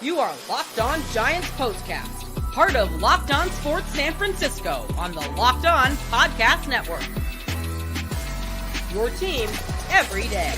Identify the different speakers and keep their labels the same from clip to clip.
Speaker 1: You are Locked On Giants Postcast, part of Locked On Sports San Francisco on the Locked On Podcast Network. Your team every day.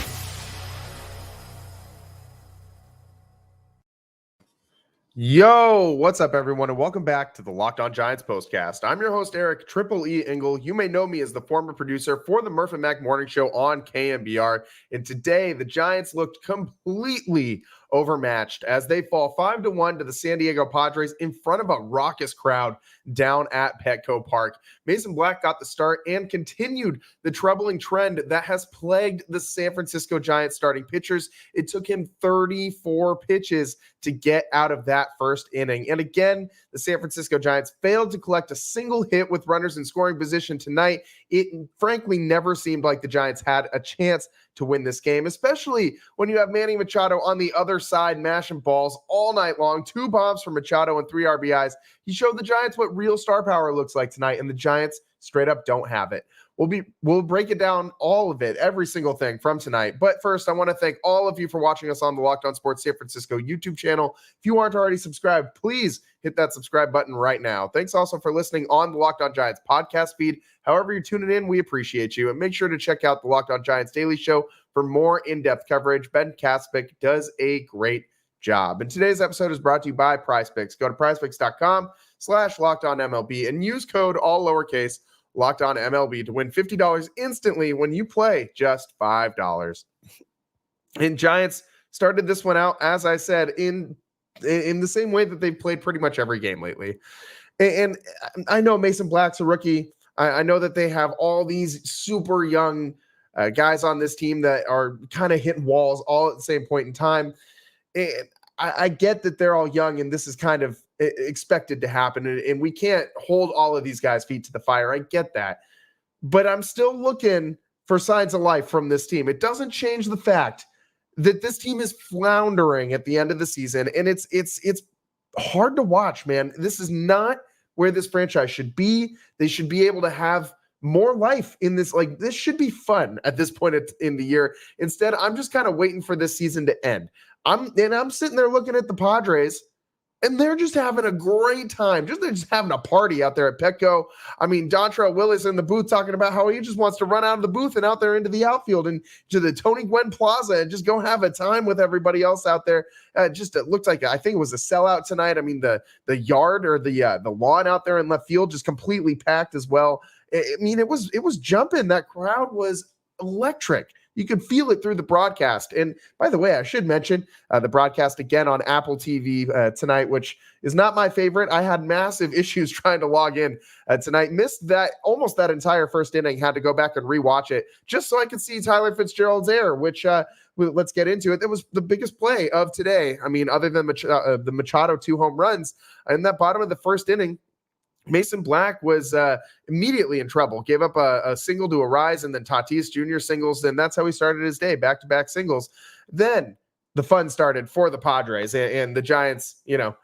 Speaker 2: Yo, what's up, everyone, and welcome back to the Locked On Giants Postcast. I'm your host, Eric Triple E Engel. You may know me as the former producer for the Murph and Mac Morning Show on KMBR. And today, the Giants looked completely overmatched as they fall 5-1 to the San Diego Padres in front of a raucous crowd down at Petco Park. Mason Black got the start and continued the troubling trend that has plagued the San Francisco Giants starting pitchers. It took him 34 pitches to get out of that first inning. And again, the San Francisco Giants failed to collect a single hit with runners in scoring position tonight. It frankly never seemed like the Giants had a chance to win this game, especially when you have Manny Machado on the other side mashing balls all night long. 2 bombs from Machado and 3 RBIs. He showed the Giants what real star power looks like tonight, and the Giants straight up don't have it. We'll break it down, all of it, every single thing from tonight. But first, I want to thank all of you for watching us on the Locked On Sports San Francisco YouTube channel. If you aren't already subscribed, please hit that subscribe button right now. Thanks also for listening on the Locked On Giants podcast feed. However you're tuning in, we appreciate you. And make sure to check out the Locked On Giants Daily Show for more in-depth coverage. Ben Kaspick does a great job. And today's episode is brought to you by PrizePicks. Go to prizepicks.com/LockedOnMLB and use code all lowercase Locked On MLB to win $50 instantly when you play just $5. And Giants started this one out, as I said, in the same way that they've played pretty much every game lately. And I know Mason Black's a rookie. I know that they have all these super young guys on this team that are kind of hitting walls all at the same point in time. And I get that they're all young and this is kind of expected to happen. And we can't hold all of these guys' feet to the fire. I get that. But I'm still looking for signs of life from this team. It doesn't change the fact that this team is floundering at the end of the season. And it's hard to watch, man. This is not where this franchise should be. They should be able to have more life in this. Like, this should be fun at this point in the year. Instead, I'm just kind of waiting for this season to end. I'm sitting there looking at the Padres, and they're just having a great time. They're just having a party out there at Petco. I mean, Dontrell Willis in the booth talking about how he just wants to run out of the booth and out there into the outfield and to the Tony Gwynn Plaza and just go have a time with everybody else out there. It looked like, I think it was a sellout tonight. I mean, the yard or the lawn out there in left field just completely packed as well. I mean, it was jumping. That crowd was electric. You could feel it through the broadcast. And by the way, I should mention the broadcast again on Apple TV tonight, which is not my favorite. I had massive issues trying to log in tonight. Missed almost that entire first inning. Had to go back and rewatch it just so I could see Tyler Fitzgerald's error, which let's get into it. That was the biggest play of today. I mean, other than the Machado 2 home runs in that bottom of the first inning, Mason Black was immediately in trouble, gave up a single to Arise and then Tatis Jr. singles, and that's how he started his day, back-to-back singles. Then the fun started for the Padres, and the Giants,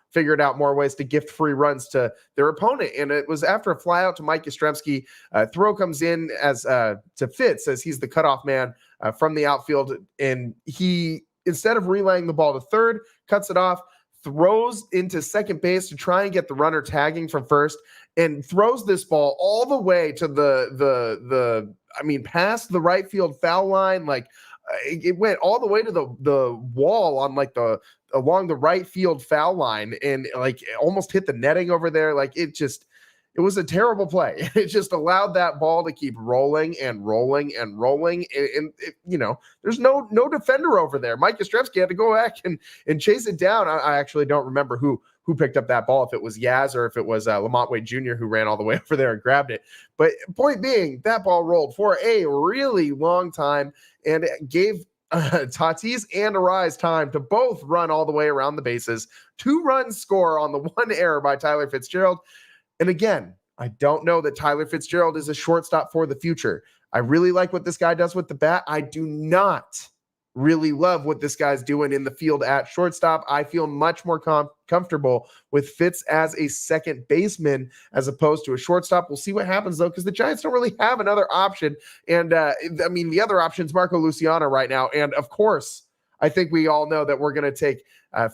Speaker 2: figured out more ways to gift free runs to their opponent, and it was after a flyout to Mike Yastrzemski. Throw comes in as to Fitz, as he's the cutoff man from the outfield, and he, instead of relaying the ball to third, cuts it off, throws into second base to try and get the runner tagging from first, and throws this ball all the way to past the right field foul line. Like, it went all the way to the wall on along the right field foul line, and like almost hit the netting over there. Like, it was a terrible play. It just allowed that ball to keep rolling and rolling and rolling. And there's no defender over there. Mike Yastrzemski had to go back and chase it down. I actually don't remember who picked up that ball, if it was Yaz or if it was Lamont Wade Jr. who ran all the way over there and grabbed it. But point being, that ball rolled for a really long time and gave Tatis and Arise time to both run all the way around the bases. 2 runs score on the 1 error by Tyler Fitzgerald. And again, I don't know that Tyler Fitzgerald is a shortstop for the future. I really like what this guy does with the bat. I do not really love what this guy's doing in the field at shortstop. I feel much more comfortable with Fitz as a second baseman as opposed to a shortstop. We'll see what happens, though, because the Giants don't really have another option. And, the other option is Marco Luciano right now. And, of course, I think we all know that we're going to take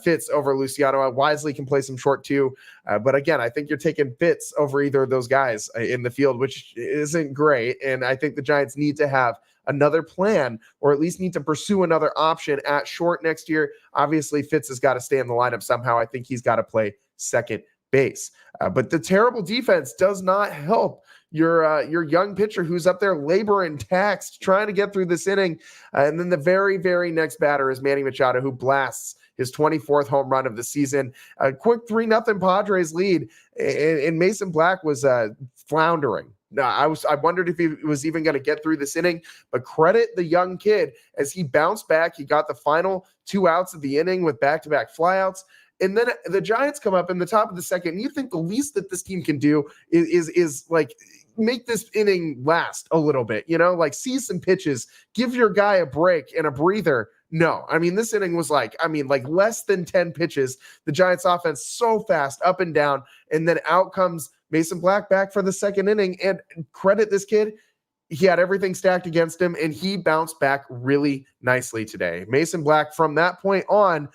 Speaker 2: Fitz over Luciano. Wisely can play some short too. But again, I think you're taking Fitz over either of those guys in the field, which isn't great. And I think the Giants need to have another plan, or at least need to pursue another option at short next year. Obviously, Fitz has got to stay in the lineup somehow. I think he's got to play second base. But the terrible defense does not help your young pitcher who's up there laboring taxed, trying to get through this inning. And then the very, very next batter is Manny Machado, who blasts his 24th home run of the season. A quick 3-0 Padres lead, and Mason Black was floundering. I wondered if he was even going to get through this inning, but credit the young kid as he bounced back. He got the final 2 outs of the inning with back-to-back flyouts. And then the Giants come up in the top of the second, and you think the least that this team can do is like make this inning last a little bit, like see some pitches, give your guy a break and a breather. No, I mean, this inning was like less than 10 pitches. The Giants offense so fast, up and down, and then out comes Mason Black back for the second inning. And credit this kid. He had everything stacked against him, and he bounced back really nicely today. Mason Black, from that point on,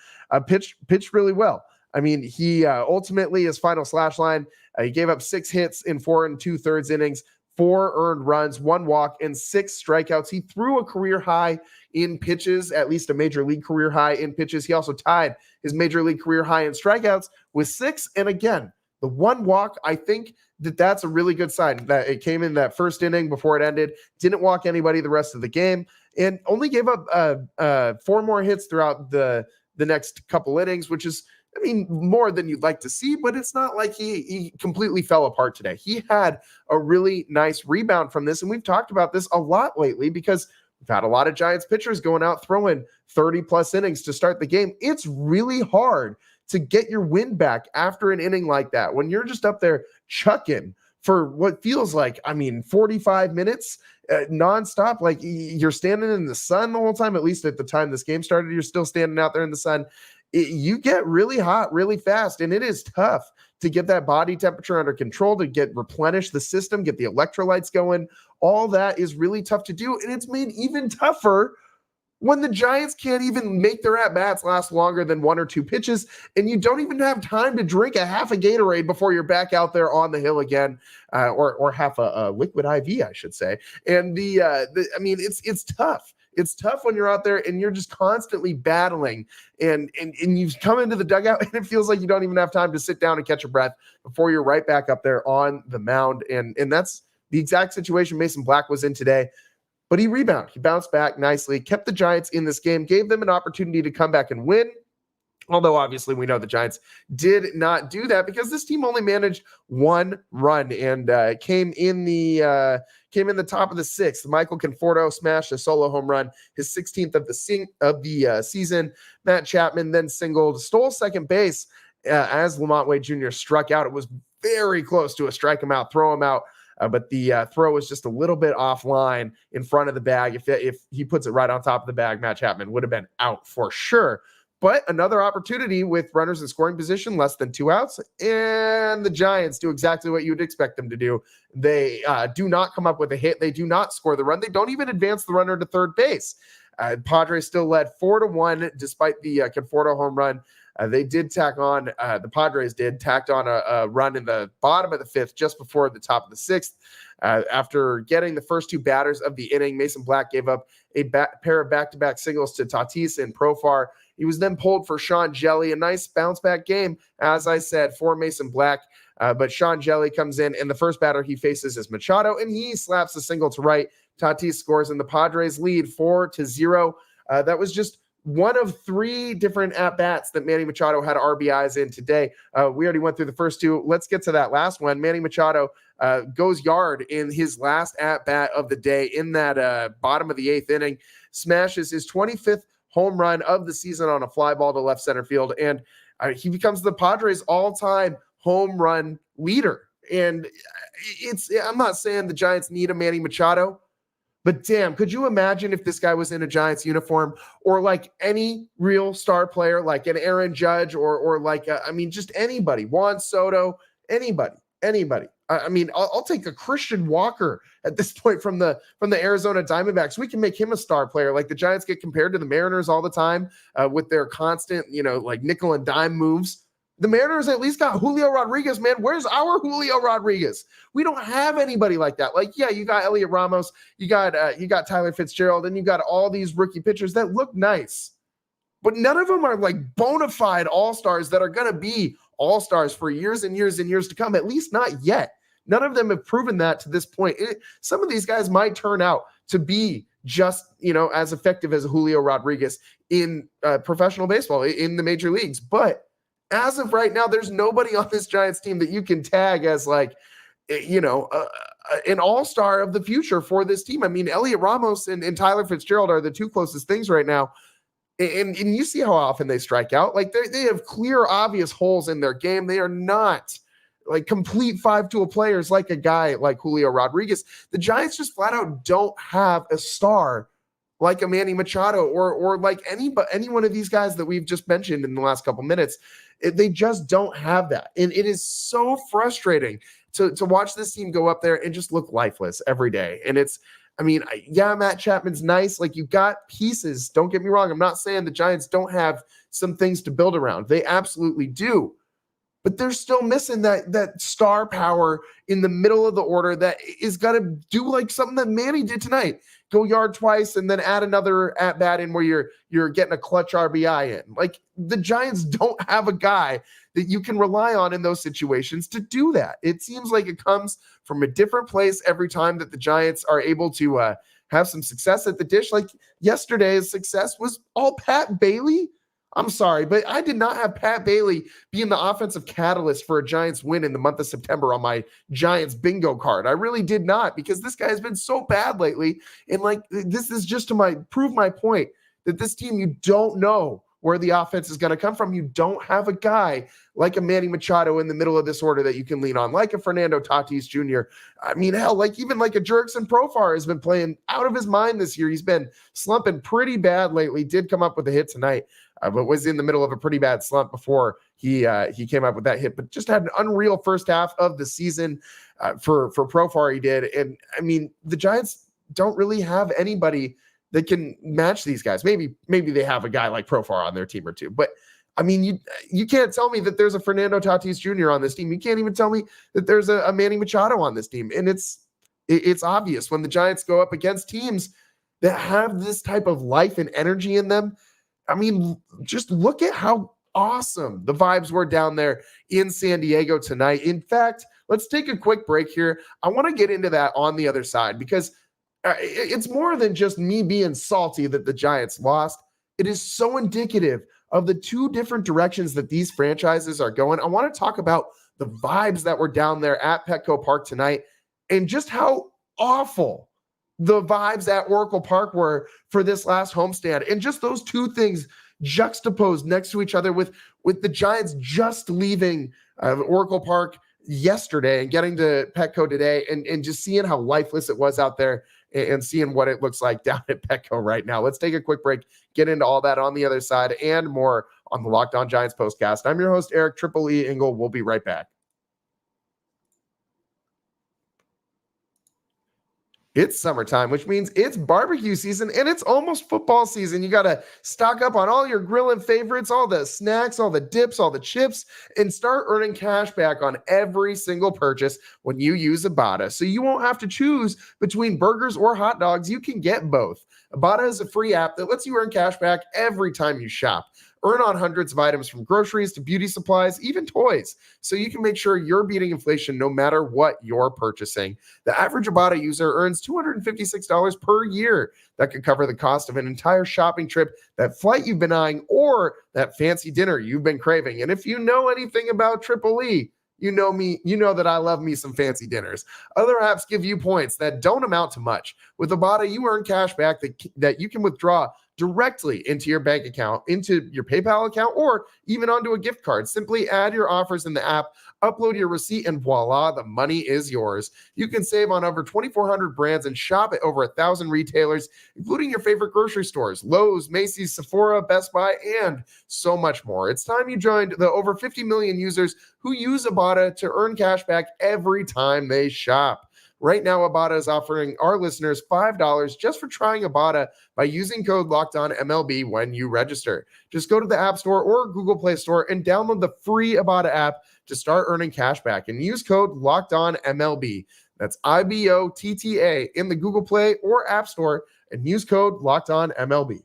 Speaker 2: pitched really well. I mean, he ultimately, his final slash line, he gave up 6 hits in 4 2/3 innings, 4 earned runs, 1 walk, and 6 strikeouts. He threw a career high in pitches, at least a major league career high in pitches. He also tied his major league career high in strikeouts with 6. And again, the 1 walk, I think that's a really good sign that it came in that first inning before it ended, didn't walk anybody the rest of the game, and only gave up 4 more hits throughout the next couple innings, which is, I mean, more than you'd like to see, but it's not like he completely fell apart today. He had a really nice rebound from this, and we've talked about this a lot lately because we've had a lot of Giants pitchers going out throwing 30-plus innings to start the game. It's really hard to get your wind back after an inning like that when you're just up there chucking for what feels like, 45 minutes nonstop. Like you're standing in the sun the whole time, at least at the time this game started, you're still standing out there in the sun. You get really hot really fast, and it is tough to get that body temperature under control, to replenish the system, get the electrolytes going. All that is really tough to do, and it's made even tougher when the Giants can't even make their at-bats last longer than 1 or 2 pitches, and you don't even have time to drink a half a Gatorade before you're back out there on the hill again, or half a liquid IV, I should say. And it's tough. It's tough when you're out there and you're just constantly battling, and you come into the dugout and it feels like you don't even have time to sit down and catch a breath before you're right back up there on the mound. And that's the exact situation Mason Black was in today. But he rebounded. He bounced back nicely, kept the Giants in this game, gave them an opportunity to come back and win. Although obviously we know the Giants did not do that because this team only managed 1 run, and came in the top of the 6th. Michael Conforto smashed a solo home run, his 16th of the season. Matt Chapman then singled, stole second base as Lamont Wade Jr. struck out. It was very close to a strike him out, throw him out. But the throw was just a little bit offline in front of the bag. If he puts it right on top of the bag, Matt Chapman would have been out for sure. But another opportunity with runners in scoring position, less than 2 outs, and the Giants do exactly what you would expect them to do. They do not come up with a hit. They do not score the run. They don't even advance the runner to third base. Padres still led 4-1 despite the Conforto home run. They did tack on, the Padres tacked on a run in the bottom of the 5th, just before the top of the 6th. After getting the first 2 batters of the inning, Mason Black gave up a pair of back-to-back singles to Tatis and Profar. He was then pulled for Sean Jelly, a nice bounce-back game, as I said, for Mason Black. But Sean Jelly comes in, and the first batter he faces is Machado, and he slaps a single to right. Tatis scores, and the Padres lead 4-0. That was just one of 3 different at-bats that Manny Machado had RBIs in today. We already went through the first 2. Let's get to that last one. Manny Machado goes yard in his last at-bat of the day in that bottom of the 8th inning, smashes his 25th home run of the season on a fly ball to left center field, and he becomes the Padres' all-time home run leader. And I'm not saying the Giants need a Manny Machado, but damn, could you imagine if this guy was in a Giants uniform, or like any real star player, like an Aaron Judge, or like, just anybody, Juan Soto, anybody. I mean, I'll take a Christian Walker at this point from the Arizona Diamondbacks. We can make him a star player. Like the Giants get compared to the Mariners all the time with their constant, like nickel and dime moves. The Mariners at least got Julio Rodriguez, man. Where's our Julio Rodriguez? We don't have anybody like that. Like, yeah, you got Elliot Ramos, you got Tyler Fitzgerald, and you got all these rookie pitchers that look nice. But none of them are like bona fide all-stars that are going to be all-stars for years and years and years to come, at least not yet. None of them have proven that to this point. Some of these guys might turn out to be just, as effective as Julio Rodriguez in professional baseball, in the major leagues. But as of right now, there's nobody on this Giants team that you can tag as like, an all-star of the future for this team. I mean, Elliot Ramos and Tyler Fitzgerald are the two closest things right now. And you see how often they strike out. Like they have clear, obvious holes in their game. They are not like complete 5-tool players like a guy like Julio Rodriguez. The Giants just flat out don't have a star like a Manny Machado or like any one of these guys that we've just mentioned in the last couple minutes. They just don't have that. And it is so frustrating to watch this team go up there and just look lifeless every day. And Matt Chapman's nice. Like, you got pieces. Don't get me wrong. I'm not saying the Giants don't have some things to build around. They absolutely do. But they're still missing that star power in the middle of the order that is going to do like something that Manny did tonight. Go yard twice and then add another at bat in where you're getting a clutch RBI in. Like, the Giants don't have a guy that you can rely on in those situations to do that. It seems like it comes from a different place every time that the Giants are able to have some success at the dish. Like yesterday's success was all Pat Bailey. I'm sorry, but I did not have Pat Bailey being the offensive catalyst for a Giants win in the month of September on my Giants bingo card. I really did not, because this guy has been so bad lately. And like, this is just to prove my point that this team, you don't know where the offense is going to come from. You don't have a guy like a Manny Machado in the middle of this order that you can lean on, like a Fernando Tatis Jr. I mean, hell, like even like a Jurickson Profar has been playing out of his mind this year. He's been slumping pretty bad lately. Did come up with a hit tonight, but was in the middle of a pretty bad slump before he came up with that hit. But just had an unreal first half of the season for Profar. He did, and I mean, the Giants don't really have anybody that can match these guys. Maybe they have a guy like Profar on their team or two, but I mean, you can't tell me that there's a Fernando Tatis Jr. on this team. You can't even tell me that there's a Manny Machado on this team. And it's obvious when the Giants go up against teams that have this type of life and energy in them. I mean, just look at how awesome the vibes were down there in San Diego tonight. In fact, let's take a quick break here. I want to get into that on the other side, because it's more than just me being salty that the Giants lost. It is so indicative of the two different directions that these franchises are going. I want to talk about the vibes that were down there at Petco Park tonight and just how awful the vibes at Oracle Park were for this last homestand. And just those two things juxtaposed next to each other with the Giants just leaving Oracle Park yesterday and getting to Petco today and just seeing how lifeless it was out there and seeing what it looks like down at Petco right now. Let's take a quick break, get into all that on the other side and more on the Locked On Giants postcast. I'm your host, Eric Triple E Engel. We'll be right back. It's summertime, which means it's barbecue season and it's almost football season. You got to stock up on all your grilling favorites, all the snacks, all the dips, all the chips, and start earning cash back on every single purchase when you use Ibotta. So you won't have to choose between burgers or hot dogs. You can get both. Ibotta is a free app that lets you earn cash back every time you shop. Earn on hundreds of items from groceries to beauty supplies, even toys, so you can make sure you're beating inflation no matter what you're purchasing. The average Ibotta user earns $256 per year. That could cover the cost of an entire shopping trip, that flight you've been eyeing, or that fancy dinner you've been craving. And if you know anything about Triple E, you know me, you know that I love me some fancy dinners. Other apps give you points that don't amount to much. With Ibotta, you earn cash back that you can withdraw directly into your bank account, into your PayPal account, or even onto a gift card. Simply add your offers in the app, upload your receipt, and voila, the money is yours. You can save on over 2,400 brands and shop at over 1,000 retailers, including your favorite grocery stores, Lowe's, Macy's, Sephora, Best Buy, and so much more. It's time you joined the over 50 million users who use Ibotta to earn cash back every time they shop. Right now, Ibotta is offering our listeners $5 just for trying Ibotta by using code LOCKEDONMLB when you register. Just go to the App Store or Google Play Store and download the free Ibotta app to start earning cash back and use code LOCKEDONMLB. That's IBOTTA in the Google Play or App Store and use code LOCKEDONMLB.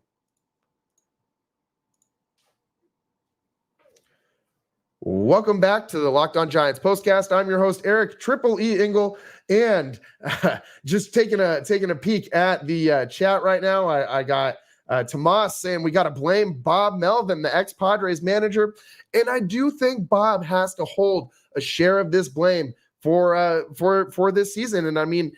Speaker 2: Welcome back to the Locked On Giants postcast. I'm your host, Eric Triple E Engel, and just taking a peek at the chat right now. I got Tomas saying we got to blame Bob Melvin, the ex-Padres manager, and I do think Bob has to hold a share of this blame for this season. And I mean,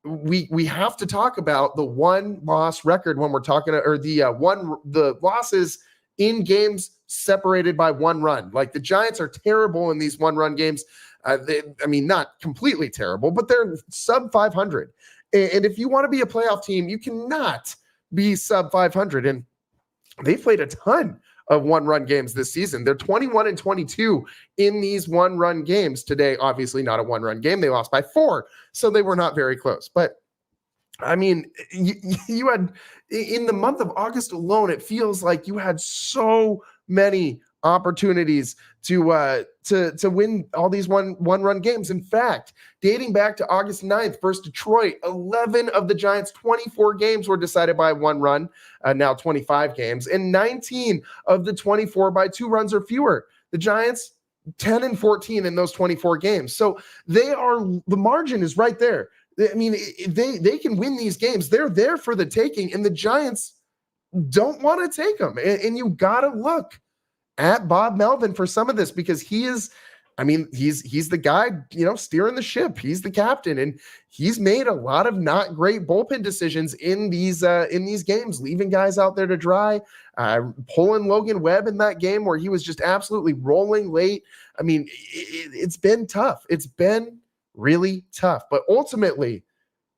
Speaker 2: we have to talk about the one-loss record when we're talking, or the losses in games separated by one run. Like, the Giants are terrible in these one-run games. Not completely terrible, but they're sub 500. And if you want to be a playoff team, you cannot be sub 500. And they've played a ton of one-run games this season. They're 21-22 in these one-run games. Today, obviously not a one-run game. They lost by 4, so they were not very close. But I mean, you had, in the month of August alone, it feels like you had so many opportunities to win all these one-run games. In fact, dating back to August 9th versus Detroit, 11 of the Giants' 24 games were decided by one run, now 25 games, and 19 of the 24 by 2 runs or fewer. The Giants 10-14 in those 24 games. So the margin is right there. I mean, they can win these games. They're there for the taking, and the Giants don't want to take them. And you got to look at Bob Melvin for some of this, because he's the guy, steering the ship. He's the captain, and he's made a lot of not great bullpen decisions in these games, leaving guys out there to dry, pulling Logan Webb in that game where he was just absolutely rolling late. I mean, it's been tough. It's been really tough. But ultimately,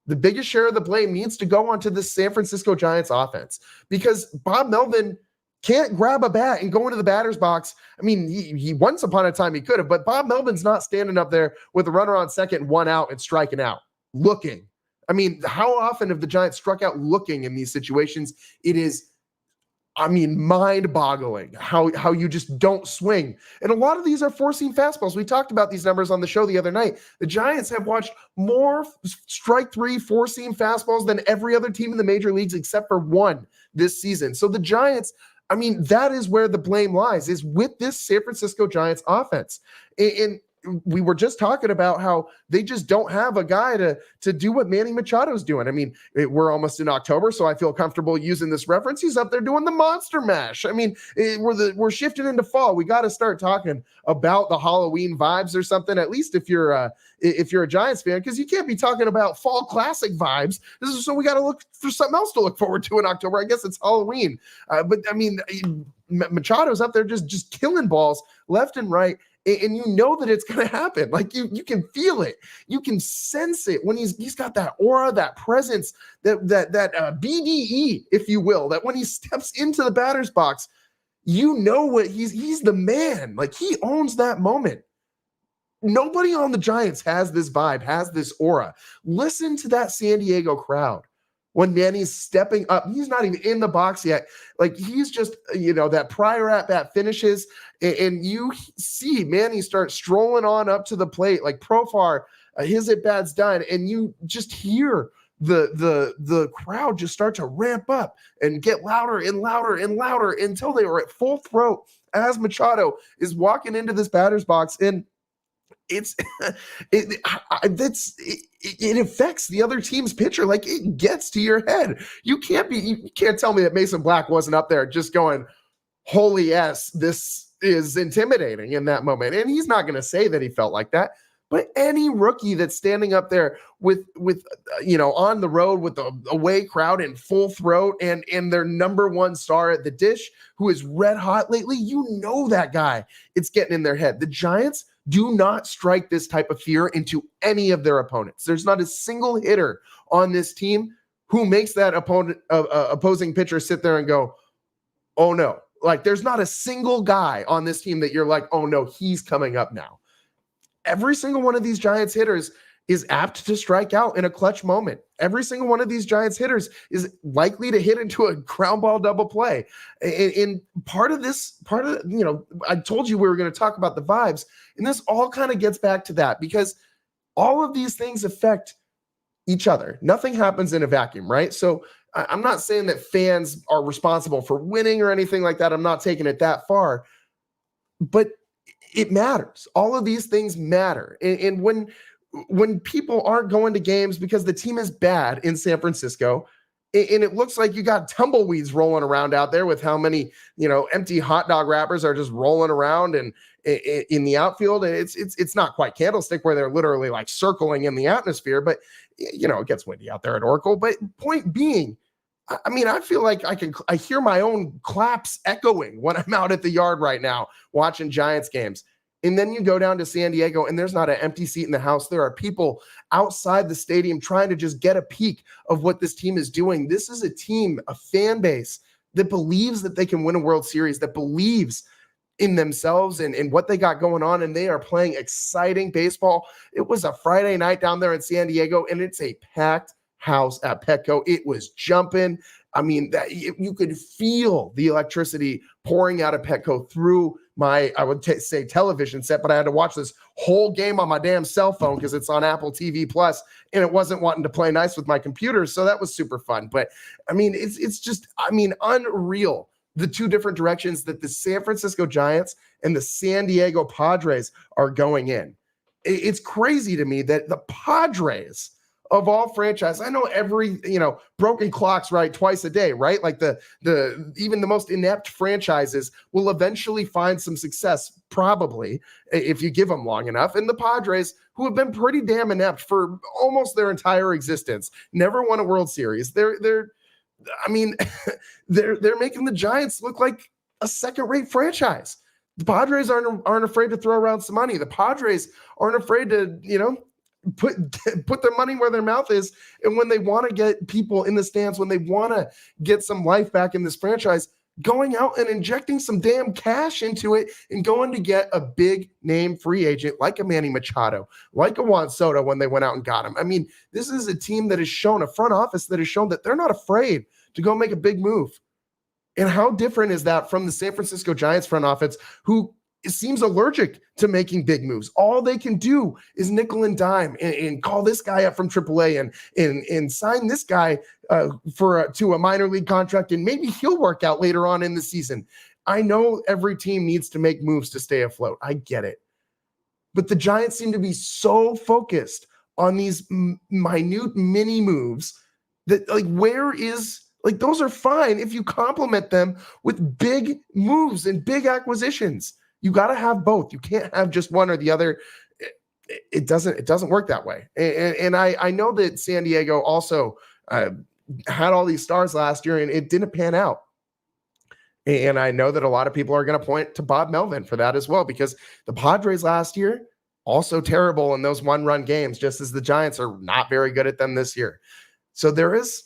Speaker 2: the biggest share of the blame needs to go onto the San Francisco Giants offense, because Bob Melvin can't grab a bat and go into the batter's box. I mean, he once upon a time he could have, but Bob Melvin's not standing up there with a runner on second, 1 out, and striking out, looking. I mean, how often have the Giants struck out looking in these situations? It is, mind-boggling how you just don't swing. And a lot of these are four-seam fastballs. We talked about these numbers on the show the other night. The Giants have watched more strike 3 four-seam fastballs than every other team in the major leagues except for one this season. So the Giants, that is where the blame lies, is with this San Francisco Giants offense. And we were just talking about how they just don't have a guy to do what Manny Machado's doing. I mean, we're almost in October, so I feel comfortable using this reference. He's up there doing the monster mash. I mean, we're shifting into fall. We got to start talking about the Halloween vibes or something, at least if you're a Giants fan, because you can't be talking about fall classic vibes. So we got to look for something else to look forward to in October. I guess it's Halloween. But I mean, Machado's up there just killing balls left and right. And you know that it's going to happen. Like, you can feel it. You can sense it when he's got that aura, that presence, that BDE, if you will, that when he steps into the batter's box, what he's the man. Like, he owns that moment. Nobody on the Giants has this vibe, has this aura. Listen to that San Diego crowd. When Manny's stepping up, he's not even in the box yet. Like, he's just, that prior at-bat finishes, and you see Manny start strolling on up to the plate, like Profar, his at-bat's done, and you just hear the crowd just start to ramp up and get louder and louder and louder until they are at full throat as Machado is walking into this batter's box. And it affects the other team's pitcher. Like, it gets to your head. You can't tell me that Mason Black wasn't up there just going, holy yes, this is intimidating in that moment. And he's not going to say that he felt like that, but any rookie that's standing up there with on the road with the away crowd in full throat and their number one star at the dish who is red hot lately, that guy, it's getting in their head. The Giants do not strike this type of fear into any of their opponents. There's not a single hitter on this team who makes that opposing pitcher sit there and go, oh no. Like, there's not a single guy on this team that you're like, oh no, he's coming up now. Every single one of these Giants hitters is apt to strike out in a clutch moment. Every single one of these Giants hitters is likely to hit into a ground ball double play. And I told you we were going to talk about the vibes, and this all kind of gets back to that because all of these things affect each other. Nothing happens in a vacuum, right? So I'm not saying that fans are responsible for winning or anything like that. I'm not taking it that far, but it matters. All of these things matter. And when people aren't going to games because the team is bad in San Francisco, and it looks like you got tumbleweeds rolling around out there with how many, empty hot dog wrappers are just rolling around and in the outfield. And it's not quite Candlestick where they're literally like circling in the atmosphere, but it gets windy out there at Oracle. But point being, I feel like I hear my own claps echoing when I'm out at the yard right now watching Giants games. And then you go down to San Diego and there's not an empty seat in the house. There are people outside the stadium trying to just get a peek of what this team is doing. This is a team, a fan base that believes that they can win a World Series, that believes in themselves and what they got going on. And they are playing exciting baseball. It was a Friday night down there in San Diego and it's a packed house at Petco. It was jumping. You could feel the electricity pouring out of Petco through my, say television set, but I had to watch this whole game on my damn cell phone because it's on Apple TV Plus, and it wasn't wanting to play nice with my computer. So that was super fun. But it's just unreal. The two different directions that the San Francisco Giants and the San Diego Padres are going in. It's crazy to me that the Padres of all franchise, I know every, broken clocks right twice a day, right? Like even the most inept franchises will eventually find some success, probably, if you give them long enough. And the Padres, who have been pretty damn inept for almost their entire existence, never won a World Series. They're making the Giants look like a second-rate franchise. The Padres aren't afraid to throw around some money. The Padres aren't afraid to, put their money where their mouth is. And when they want to get people in the stands, when they want to get some life back in this franchise, going out and injecting some damn cash into it and going to get a big name free agent like a Manny Machado, like a Juan Soto when they went out and got him. This is a team that has shown, a front office that has shown that they're not afraid to go make a big move. And how different is that from the San Francisco Giants front office, who seems allergic to making big moves? All they can do is nickel and dime and call this guy up from AAA and sign this guy to a minor league contract, and maybe he'll work out later on in the season. I know every team needs to make moves to stay afloat. I get it. But the Giants seem to be so focused on these minute mini moves that those are fine if you complement them with big moves and big acquisitions. You got to have both. You can't have just one or the other. It doesn't work that way. And I know that San Diego also had all these stars last year and it didn't pan out. And I know that a lot of people are going to point to Bob Melvin for that as well, because the Padres last year, also terrible in those one-run games, just as the Giants are not very good at them this year. So there is,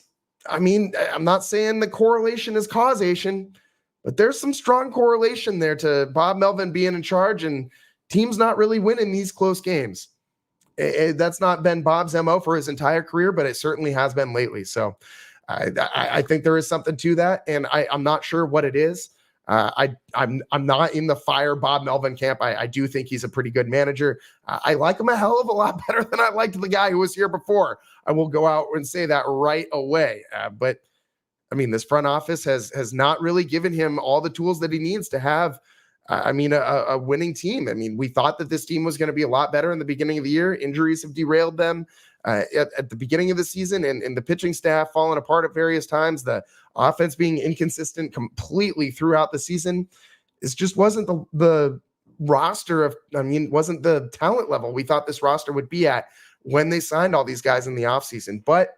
Speaker 2: I'm not saying the correlation is causation, but there's some strong correlation there to Bob Melvin being in charge and teams not really winning these close games. That's not been Bob's MO for his entire career, but it certainly has been lately. So I think there is something to that, and I'm not sure what it is. I'm not in the fire Bob Melvin camp. I do think he's a pretty good manager. I like him a hell of a lot better than I liked the guy who was here before. I will go out and say that right away. But this front office has not really given him all the tools that he needs to have, a winning team. We thought that this team was going to be a lot better in the beginning of the year. Injuries have derailed them at the beginning of the season, and the pitching staff falling apart at various times, the offense being inconsistent completely throughout the season. It just wasn't the wasn't the talent level we thought this roster would be at when they signed all these guys in the offseason. But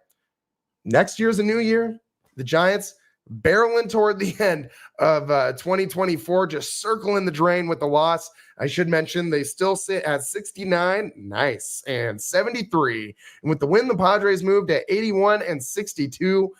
Speaker 2: next year's a new year. The Giants barreling toward the end of 2024, just circling the drain with the loss. I should mention they still sit at 69, nice, and 73. And with the win, the Padres moved at 81 and 62.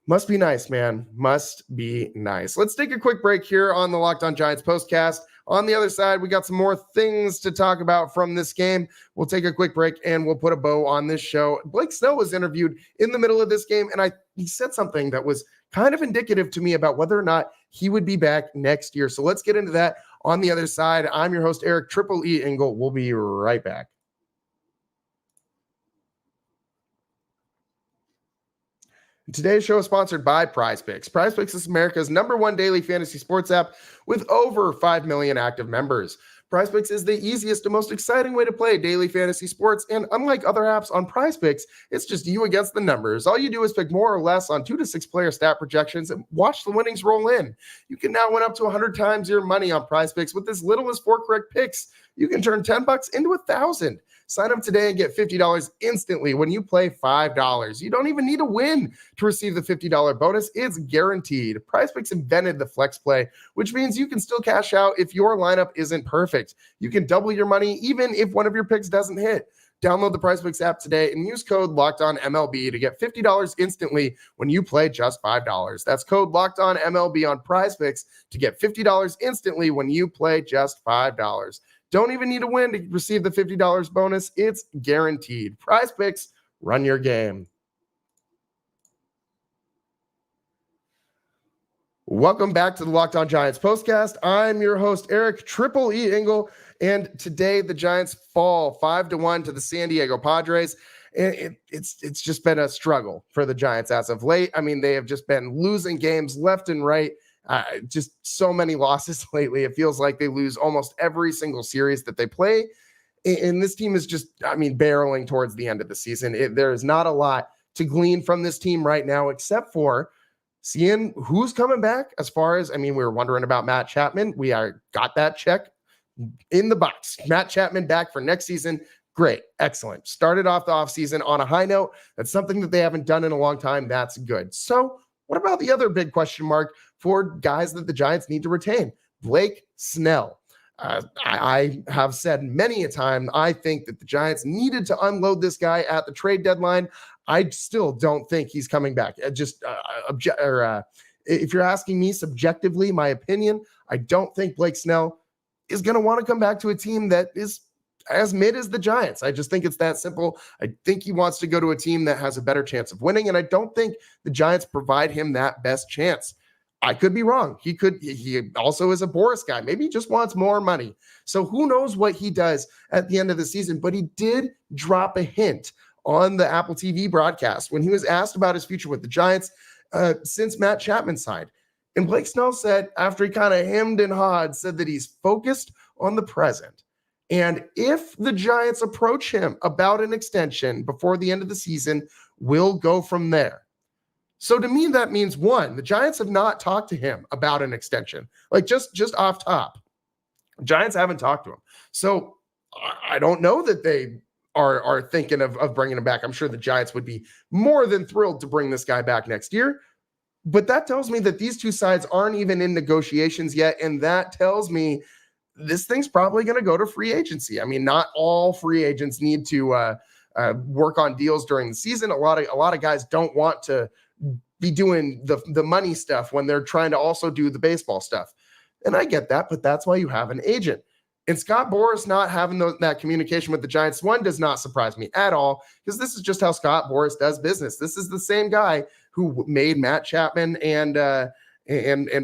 Speaker 2: Must be nice, man. Must be nice. Let's take a quick break here on the Locked On Giants postcast. On the other side, we got some more things to talk about from this game. We'll take a quick break and we'll put a bow on this show. Blake Snell was interviewed in the middle of this game, and he said something that was kind of indicative to me about whether or not he would be back next year. So let's get into that on the other side. I'm your host, Eric Triple E Engel. We'll be right back. Today's show is sponsored by PrizePicks. PrizePicks is America's #1 daily fantasy sports app with over 5 million active members. PrizePicks is the easiest and most exciting way to play daily fantasy sports, and unlike other apps on PrizePicks, it's just you against the numbers. All you do is pick more or less on 2 to 6 player stat projections and watch the winnings roll in. You can now win up to 100 times your money on PrizePicks with as little as 4 correct picks. You can turn $10 into $1,000. Sign up today and get $50 instantly when you play $5. You don't even need to win to receive the $50 bonus. It's guaranteed. PrizePicks invented the flex play, which means you can still cash out if your lineup isn't perfect. You can double your money even if one of your picks doesn't hit. Download the PrizePicks app today and use code LOCKEDONMLB to get $50 instantly when you play just $5. That's code LOCKEDONMLB on PrizePicks to get $50 instantly when you play just $5. Don't even need to win to receive the $50 bonus. It's guaranteed. PrizePicks, run your game. Welcome back to the Locked On Giants postcast. I'm your host, Eric Triple E Engel, and today the Giants fall 5-1 to the San Diego Padres. And it's just been a struggle for the Giants as of late. I mean, they have just been losing games left and right. Just so many losses lately. It feels like they lose almost every single series that they play. And this team is just, barreling towards the end of the season. There is not a lot to glean from this team right now, except for seeing who's coming back. As far as, we were wondering about Matt Chapman. We got that check in the box. Matt Chapman back for next season. Great. Excellent. Started off the offseason on a high note. That's something that they haven't done in a long time. That's good. So what about the other big question mark for guys that the Giants need to retain? Blake Snell. I have said many a time, I think that the Giants needed to unload this guy at the trade deadline. I still don't think he's coming back. If you're asking me subjectively, my opinion, I don't think Blake Snell is going to want to come back to a team that is as mid as the Giants. I just think it's that simple. I think he wants to go to a team that has a better chance of winning, and I don't think the Giants provide him that best chance. I could be wrong. He also is a Boris guy. Maybe he just wants more money. So who knows what he does at the end of the season, but he did drop a hint on the Apple TV broadcast when he was asked about his future with the Giants since Matt Chapman signed. And Blake Snell said, after he kind of hemmed and hawed, said that he's focused on the present. And if the Giants approach him about an extension before the end of the season, we'll go from there. So to me, that means, one, the Giants have not talked to him about an extension. Like just off top. Giants haven't talked to him. So I don't know that they are thinking of bringing him back. I'm sure the Giants would be more than thrilled to bring this guy back next year. But that tells me that these two sides aren't even in negotiations yet. And that tells me this thing's probably going to go to free agency. Not all free agents need to work on deals during the season. A lot of guys don't want to be doing the money stuff when they're trying to also do the baseball stuff. And I get that, but that's why you have an agent. And Scott Boras not having that communication with the Giants, one, does not surprise me at all, because this is just how Scott Boras does business. This is the same guy who made Matt Chapman and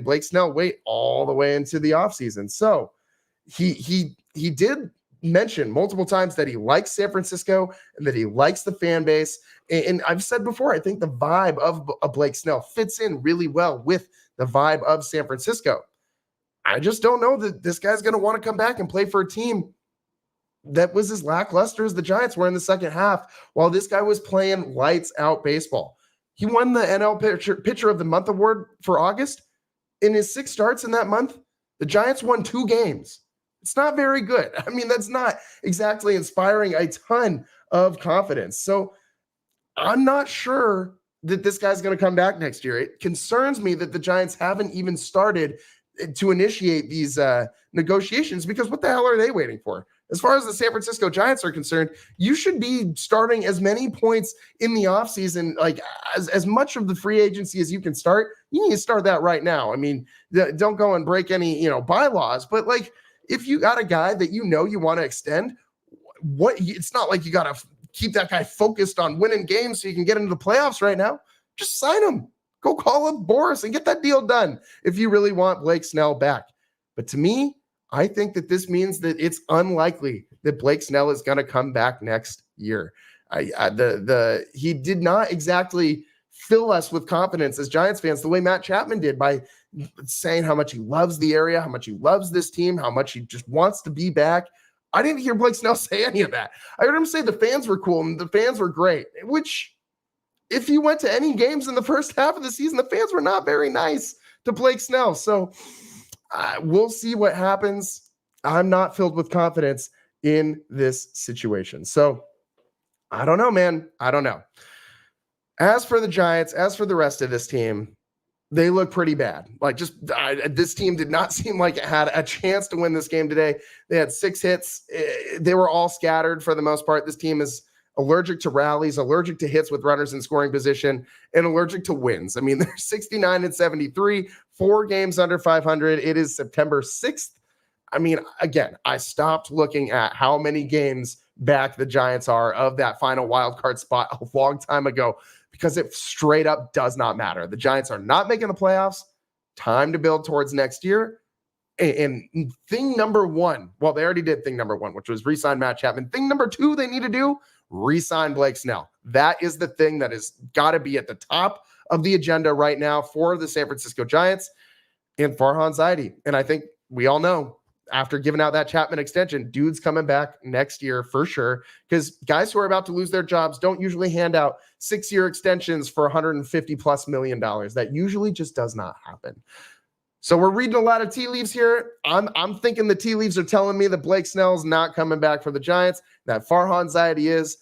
Speaker 2: Blake Snell wait all the way into the offseason. So he did mention multiple times that he likes San Francisco and that he likes the fan base. And I've said before, I think the vibe of Blake Snell fits in really well with the vibe of San Francisco. I just don't know that this guy's going to want to come back and play for a team that was as lackluster as the Giants were in the second half, while this guy was playing lights out baseball. He won the NL Pitcher of the Month award for August. In his 6 starts in that month, The Giants won 2 games. It's not very good. I mean, that's not exactly inspiring a ton of confidence. So I'm not sure that this guy's going to come back next year. It concerns me that the Giants haven't even started to initiate these negotiations, because what the hell are they waiting for? As far as the San Francisco Giants are concerned, you should be starting as many points in the offseason, like as much of the free agency as you can start. You need to start that right now. I mean, don't go and break any, bylaws, but like if you got a guy that you want to extend, it's not like you got to keep that guy focused on winning games so you can get into the playoffs right now. Just sign him. Go call up Boris and get that deal done if you really want Blake Snell back. But to me, I think that this means that it's unlikely that Blake Snell is going to come back next year. He did not exactly fill us with confidence as Giants fans the way Matt Chapman did by saying how much he loves the area, how much he loves this team, how much he just wants to be back. I didn't hear Blake Snell say any of that. I heard him say the fans were cool and the fans were great, which if you went to any games in the first half of the season, the fans were not very nice to Blake Snell. So we'll see what happens. I'm not filled with confidence in this situation. So I don't know, man. I don't know. As for the Giants, as for the rest of this team, they look pretty bad. Like this team did not seem like it had a chance to win this game today. They had 6 hits. They were all scattered for the most part. This team is allergic to rallies, allergic to hits with runners in scoring position, and allergic to wins. I mean, they're 69-73, 4 games under 500. It is September 6th. I mean, again, I stopped looking at how many games back the Giants are of that final wild card spot a long time ago, because it straight up does not matter. The Giants are not making the playoffs. Time to build towards next year. And thing number 1, well, they already did thing number 1, which was re-sign Matt Chapman. Thing number 2 they need to do, re-sign Blake Snell. That is the thing that has got to be at the top of the agenda right now for the San Francisco Giants and Farhan Zaidi. And I think we all know, after giving out that Chapman extension, dude's coming back next year for sure, because guys who are about to lose their jobs don't usually hand out 6-year extensions for $150+ million. That usually just does not happen. So we're reading a lot of tea leaves here. I'm thinking the tea leaves are telling me that Blake Snell's not coming back for the Giants, that Farhan Zaidi is.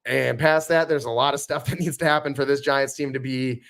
Speaker 2: And past that, there's a lot of stuff that needs to happen for this Giants team to be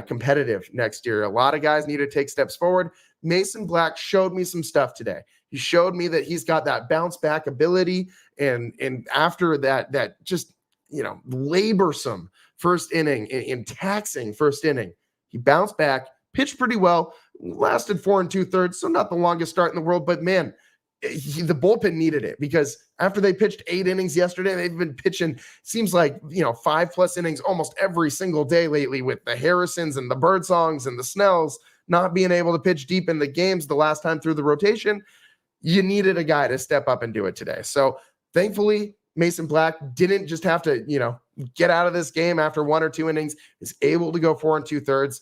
Speaker 2: competitive next year. A lot of guys need to take steps forward. Mason Black showed me some stuff today. He showed me that he's got that bounce back ability. And after that just, laborsome first inning in taxing first inning, he bounced back, pitched pretty well, lasted 4 2/3. So not the longest start in the world, but man, the bullpen needed it, because after they pitched 8 innings yesterday, they've been pitching, seems like, 5+ innings almost every single day lately, with the Harrisons and the Birdsongs and the Snells not being able to pitch deep in the games the last time through the rotation. You needed a guy to step up and do it today. So thankfully, Mason Black didn't just have to, get out of this game after 1 or 2 innings, is able to go 4 2/3,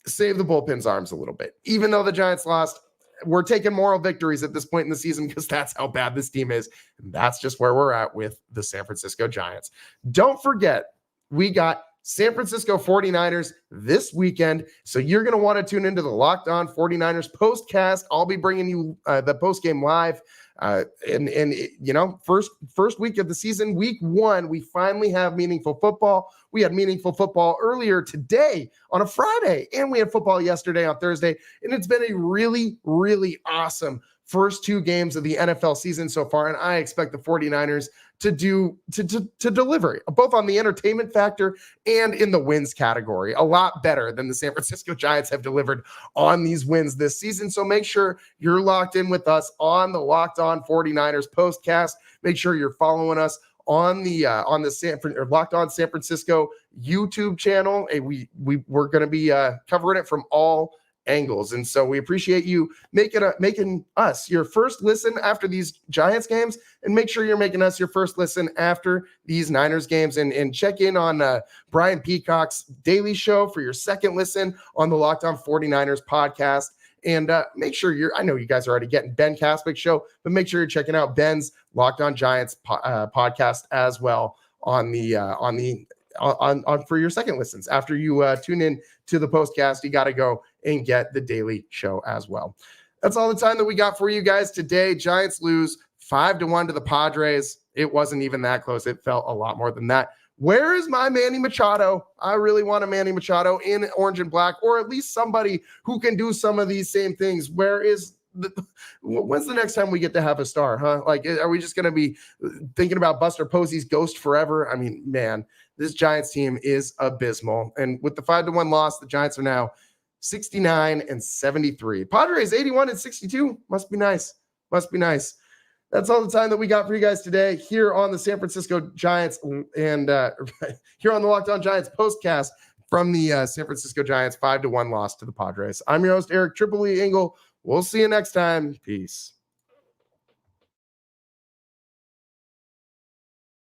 Speaker 2: save the bullpen's arms a little bit. Even though the Giants lost, we're taking moral victories at this point in the season, because that's how bad this team is. And that's just where we're at with the San Francisco Giants. Don't forget, we got San Francisco 49ers this weekend. So you're going to want to tune into the Locked On 49ers postcast. I'll be bringing you the postgame live. First week of the season, week 1, we finally have meaningful football. We had meaningful football earlier today on a Friday, and we had football yesterday on Thursday. And it's been a really, really awesome first 2 games of the NFL season so far. And I expect the 49ers to deliver, both on the entertainment factor and in the wins category, a lot better than the San Francisco Giants have delivered on these wins this season. So make sure you're locked in with us on the Locked On 49ers postcast. Make sure you're following us on the Locked On San Francisco YouTube channel. And we're going to be covering it from all angles. And so we appreciate you making us your first listen after these Giants games, and make sure you're making us your first listen after these Niners games, and check in on Brian Peacock's daily show for your second listen on the Locked On 49ers podcast. And make sure I know you guys are already getting Ben Caspick's show, but make sure you're checking out Ben's Locked On Giants podcast as well on for your second listens. After you tune in to the postcast, you got to go and get the daily show as well. That's all the time that we got for you guys today. Giants lose 5-1 to the Padres. It wasn't even that close. It felt a lot more than that. Where is my Manny Machado? I really want a Manny Machado in orange and black, or at least somebody who can do some of these same things. When's the next time we get to have a star, huh? Like, are we just going to be thinking about Buster Posey's ghost forever? I mean, man, this Giants team is abysmal. And with the 5-1 loss, the Giants are now 69-73. Padres 81-62. Must be nice. Must be nice. That's all the time that we got for you guys today here on the San Francisco Giants and here on the Locked On Giants postcast from the San Francisco Giants 5-1 loss to the Padres. I'm your host, Eric Triple E Engel. We'll see you next time. Peace.